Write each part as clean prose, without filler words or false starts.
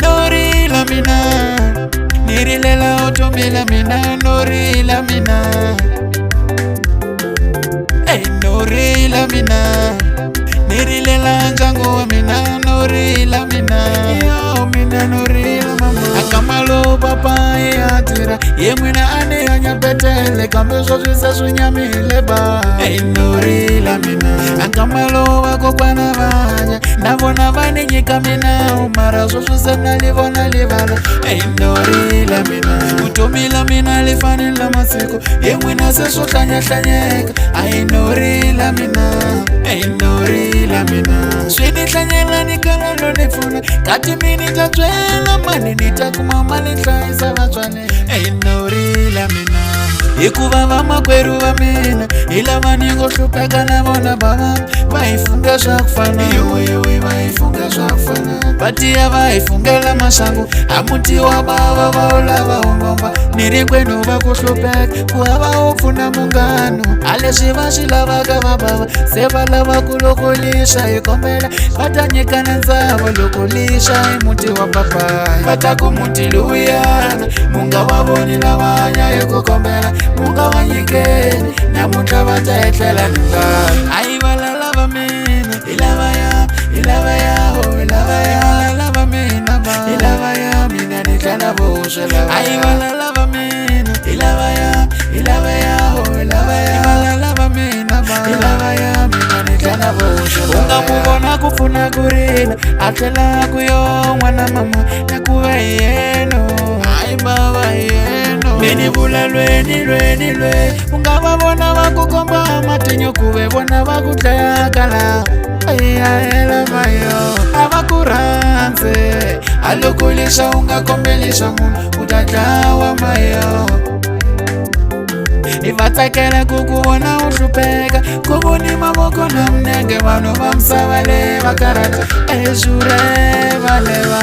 Nori lamina, nirilela otomi lamina, nori lamina. Nori lamina, nirilela njango amina, nori lamina. Yo mina nori lamama. Akamalo papa atira, yemwina ane anyapetele kambezo zvisa sunyamile ba. Nori lamina. Akamalo wako kwana vanya, navona vane nyika mina umara zvose nalivona livala. Nori lamina. Utomi lamina lifanila masiko, yemwina seso tlanyeka. Nori lamina. Nori lamina. Swini tlanyela nikala lo nifuna, kati mini tatwela mani nitakuma mali tlaisa vatwane. Nori lamina. Ikuva vamakweru va mina, ilava ningo hlupeka na vona baba, vaifunga swa kufana. Iwe vaifunga swa kufana. Vatiya vaifungela masangu, amuti wa baba vaulava ungomba. Niri kwenu vakuhlupeka, kuhava upfuna mungano. Aleswi va swi lavaka va baba, se va lava ku loko lixa ikombela. Vata nyikana ndzavo loko lixa muti wa papayi. Vata ku muti luyana, munga va voni lavanya ikukombela. Munga va nyikeni, namuntlha va ta etlela ningana. Ayi valala mina, ilava ya, oh ilava ya, lava mina ba. Ilava ya mina ni tlhela vuswa lava. Ayi valala mina, ilava ya, oh ilava ya, lava mina ba. Ilava ya mina ni tlhela vuswa. Unga mu vona ku pfuna ku rila, a tlhela ku yo n'wana mama na ku va yeno. Ayi baba yeno. Beni vula lweni. Unga va vona va ku komba matinyo kuve vona va ku tlakala. Ayela mayo ava ku rhandze, a loko lesha unga kombelisa munhu u ta dlawa mayo. Va tsakela ku ku vona u hlupeka, ku voni mavoko na minenge vanhu va misava leyi va karata. Exure va leva.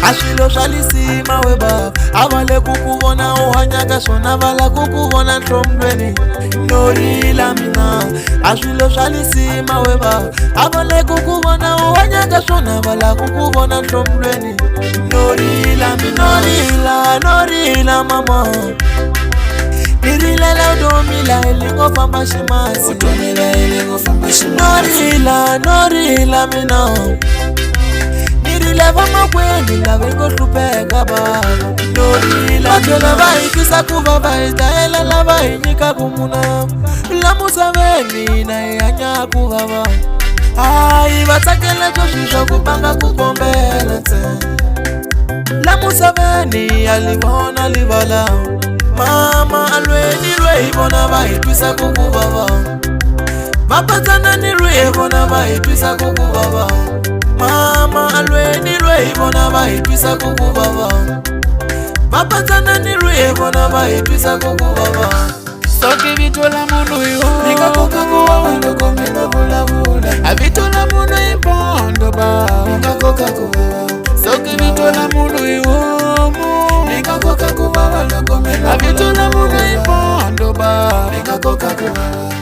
Ashilo shalisima we baba, avale kukuvona uhanyaka swona vala kukuvona nhlomlweni. Nori lamina. Ashilo shalisima we baba, avale kukuvona uhanyaka swona vala kukuvona nhlomlweni. Nori lamina. Nori la mama. Nirilela utomila ilingo famba shimasi. Utomila ilingo famba shimasi. Nori lamina. Leva makweni lava ingo hlupeka baba. Nori la mathela va hitisa ku va va hitaela lava hi nyikaku muna. Lamusaveni na hi hanya ku vava. Hayi va tsakela sweswi swa ku banga ku kombela ntsena. Lamusaveni a li vona livala. Mama alweni lweyi vona va hi twisaku ku vava. Vapatsana ni lweyi vona va hi twisaku ku vava. Mama alweni lweyi vona va hi twisaku ku vava. Vapatsana ni lweyi vona va hi twisaku ku vava. Soki vito la munhu yo, ningakoka ku vava loko mi nga vulavula. A vito la munhu i bondo ba, ningakoka ku vava. Soki vito la munhu yo, ningakoka ku vava loko mi nga vulavula. A vito la munhu i bondo ba, ningakoka ku vava.